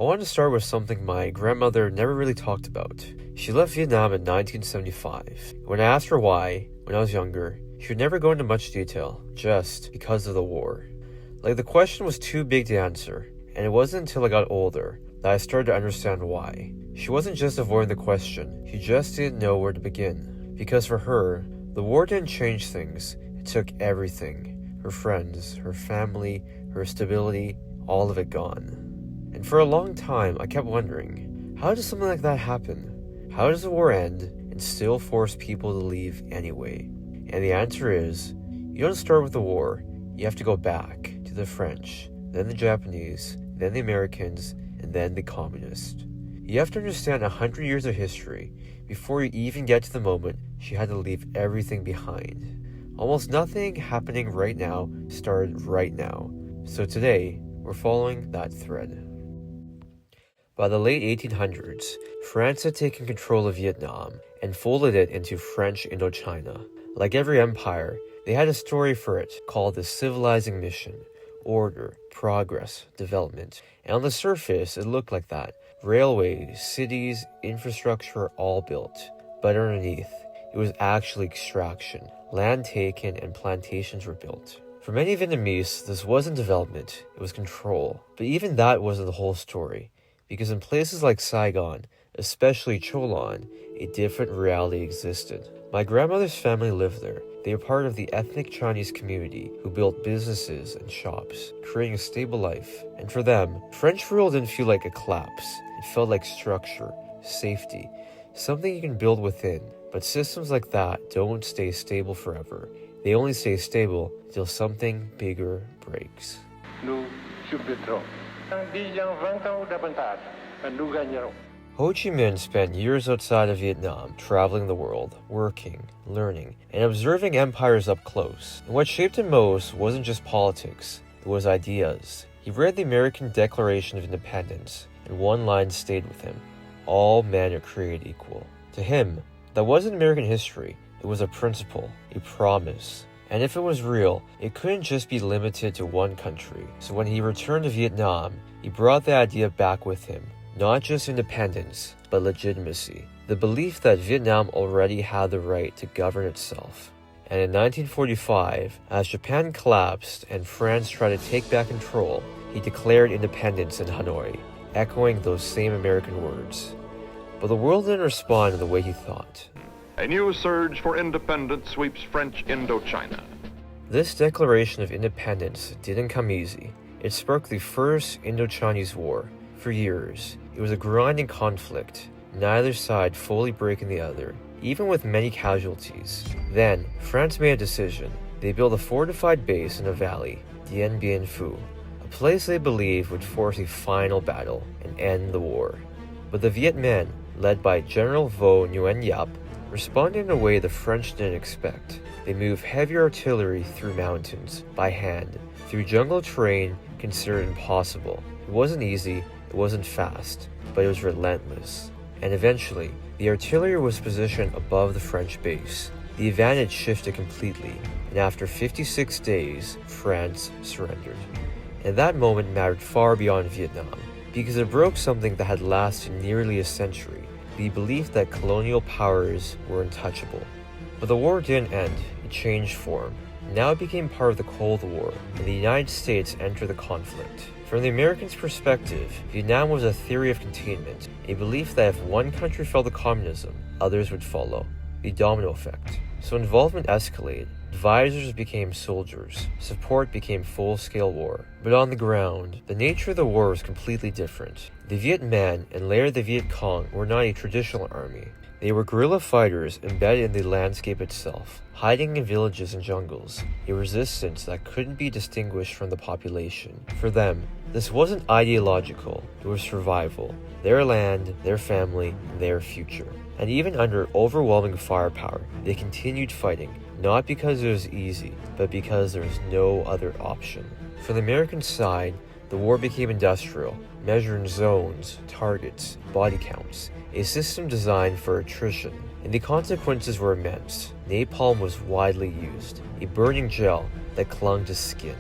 I want to start with something my grandmother never really talked about. She left Vietnam in 1975. When I asked her why, when I was younger, she would never go into much detail, just because of the war. Like the question was too big to answer, and it wasn't until I got older that I started to understand why. She wasn't just avoiding the question, she just didn't know where to begin. Because for her, the war didn't change things, it took everything. Her friends, her family, her stability, all of it gone. And for a long time, I kept wondering, how does something like that happen? How does the war end and still force people to leave anyway? And the answer is, you don't start with the war, you have to go back to the French, then the Japanese, then the Americans, and then the communists. You have to understand 100 years of history before you even get to the moment she had to leave everything behind. Almost nothing happening right now started right now. So today, we're following that thread. By the late 1800s, France had taken control of Vietnam and folded it into French Indochina. Like every empire, they had a story for it called the civilizing mission, order, progress, development. And on the surface, it looked like that. Railways, cities, infrastructure all built. But underneath, it was actually extraction. Land taken and plantations were built. For many Vietnamese, this wasn't development, it was control. But even that wasn't the whole story. Because in places like Saigon, especially Cholon, a different reality existed. My grandmother's family lived there. They were part of the ethnic Chinese community who built businesses and shops, creating a stable life. And for them, French rule didn't feel like a collapse. It felt like structure, safety, something you can build within. But systems like that don't stay stable forever. They only stay stable until something bigger breaks. Nous subirons. 10 ans, 20 ans davantage, et nous gagnerons. Ho Chi Minh spent years outside of Vietnam, traveling the world, working, learning, and observing empires up close. And what shaped him most wasn't just politics, it was ideas. He read the American Declaration of Independence, and one line stayed with him: all men are created equal. To him, that wasn't American history, it was a principle, a promise. And if it was real, it couldn't just be limited to one country. So when he returned to Vietnam, he brought the idea back with him. Not just independence, but legitimacy. The belief that Vietnam already had the right to govern itself. And in 1945, as Japan collapsed and France tried to take back control, he declared independence in Hanoi, echoing those same American words. But the world didn't respond in the way he thought. A new surge for independence sweeps French Indochina. This Declaration of Independence didn't come easy. It sparked the first Indo-Chinese War. For years, it was a grinding conflict, neither side fully breaking the other, even with many casualties. Then, France made a decision. They built a fortified base in a valley, Dien Bien Phu, a place they believed would force a final battle and end the war. But the Viet Minh, led by General Vo Nguyen Yap, responded in a way the French didn't expect. They moved heavy artillery through mountains, by hand, through jungle terrain considered impossible. It wasn't easy, it wasn't fast, but it was relentless. And eventually, the artillery was positioned above the French base. The advantage shifted completely, and after 56 days, France surrendered. And that moment mattered far beyond Vietnam, because it broke something that had lasted nearly a century. The belief that colonial powers were untouchable. But the war didn't end, it changed form. Now it became part of the Cold War, and the United States entered the conflict. From the Americans' perspective, Vietnam was a theory of containment, a belief that if one country fell to communism, others would follow. The domino effect. So involvement escalated. Advisors became soldiers. Support became full-scale war. But on the ground, the nature of the war was completely different. The Viet Minh and later the Viet Cong were not a traditional army. They were guerrilla fighters embedded in the landscape itself, hiding in villages and jungles, a resistance that couldn't be distinguished from the population. For them, this wasn't ideological, it was survival. Their land, their family, their future. And even under overwhelming firepower, they continued fighting, not because it was easy, but because there was no other option. For the American side, the war became industrial, measured in zones, targets, body counts, a system designed for attrition. And the consequences were immense. Napalm was widely used, a burning gel that clung to skin,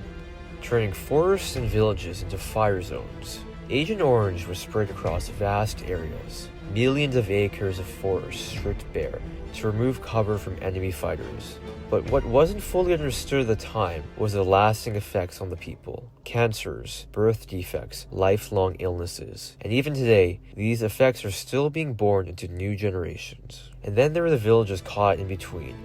turning forests and villages into fire zones. Agent Orange was spread across vast areas, millions of acres of forest stripped bare to remove cover from enemy fighters. But what wasn't fully understood at the time was the lasting effects on the people. Cancers, birth defects, lifelong illnesses. And even today, these effects are still being born into new generations. And then there were the villages caught in between,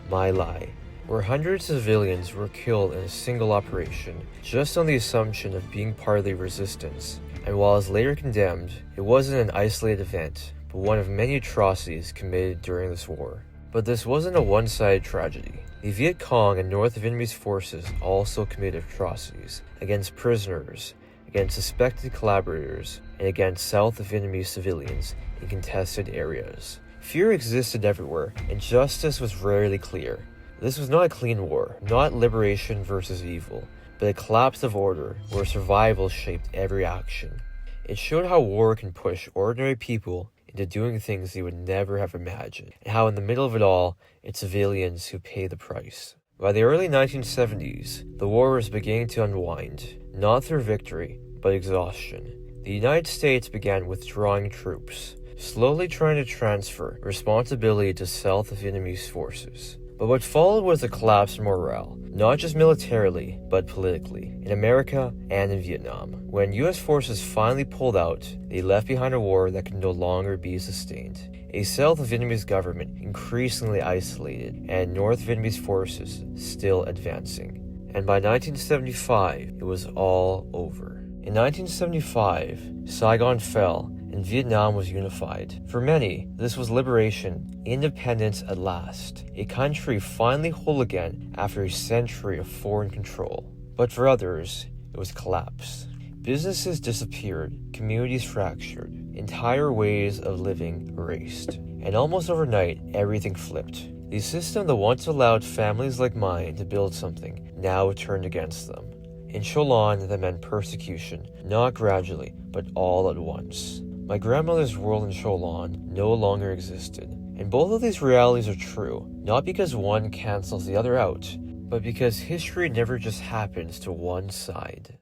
My Lai, where hundreds of civilians were killed in a single operation, just on the assumption of being part of the resistance. And while it was later condemned, it wasn't an isolated event, but one of many atrocities committed during this war. But this wasn't a one-sided tragedy. The Viet Cong and North Vietnamese forces also committed atrocities against prisoners, against suspected collaborators, and against South Vietnamese civilians in contested areas. Fear existed everywhere, and justice was rarely clear. This was not a clean war, not liberation versus evil, but a collapse of order where survival shaped every action. It showed how war can push ordinary people into doing things they would never have imagined, and how in the middle of it all, it's civilians who pay the price. By the early 1970s, the war was beginning to unwind, not through victory, but exhaustion. The United States began withdrawing troops, slowly trying to transfer responsibility to South Vietnamese forces. But what followed was a collapse in morale, not just militarily, but politically, in America and in Vietnam. When US forces finally pulled out, they left behind a war that could no longer be sustained. A South Vietnamese government increasingly isolated, and North Vietnamese forces still advancing. And by 1975, it was all over. In 1975, Saigon fell, and Vietnam was unified. For many, this was liberation, independence at last, a country finally whole again after a century of foreign control. But for others, it was collapse. Businesses disappeared, communities fractured, entire ways of living erased. And almost overnight, everything flipped. The system that once allowed families like mine to build something now turned against them. In Cholan, that meant persecution, not gradually, but all at once. My grandmother's world in Cholan no longer existed. And both of these realities are true, not because one cancels the other out, but because history never just happens to one side.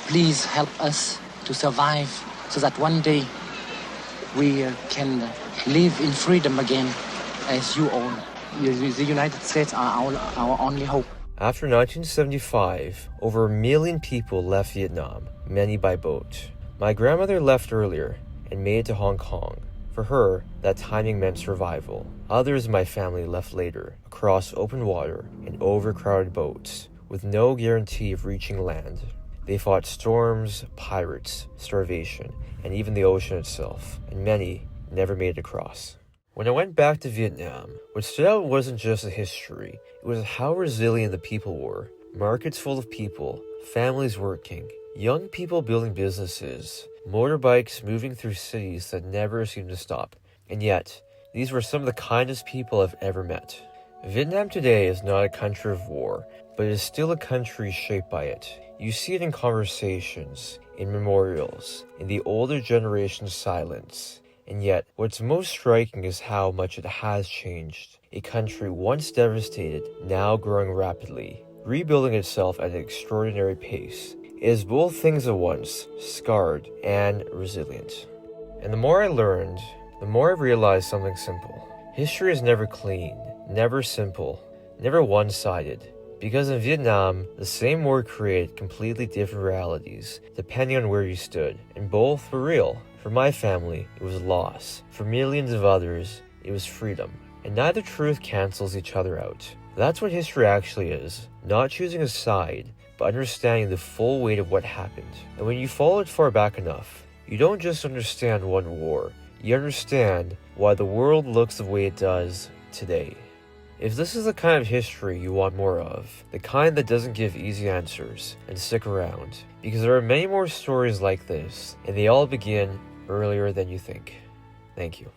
Please help us to survive so that one day we can live in freedom again as you all. The United States are our only hope. After 1975, over 1 million people left Vietnam, many by boat. My grandmother left earlier and made it to Hong Kong. For her, that timing meant survival. Others in my family left later, across open water and overcrowded boats, with no guarantee of reaching land. They fought storms, pirates, starvation, and even the ocean itself, and many never made it across. When I went back to Vietnam, what stood out wasn't just the history, it was how resilient the people were. Markets full of people, families working, young people building businesses, motorbikes moving through cities that never seemed to stop. And yet, these were some of the kindest people I've ever met. Vietnam today is not a country of war, but it is still a country shaped by it. You see it in conversations, in memorials, in the older generation's silence. And yet, what's most striking is how much it has changed. A country once devastated, now growing rapidly, rebuilding itself at an extraordinary pace. It is both things at once, scarred and resilient. And the more I learned, the more I realized something simple. History is never clean, never simple, never one-sided. Because in Vietnam, the same war created completely different realities, depending on where you stood, and both were real. For my family, it was loss. For millions of others, it was freedom. And neither truth cancels each other out. That's what history actually is. Not choosing a side, but understanding the full weight of what happened. And when you follow it far back enough, you don't just understand one war, you understand why the world looks the way it does today. If this is the kind of history you want more of, the kind that doesn't give easy answers, then stick around, because there are many more stories like this, and they all begin earlier than you think. Thank you.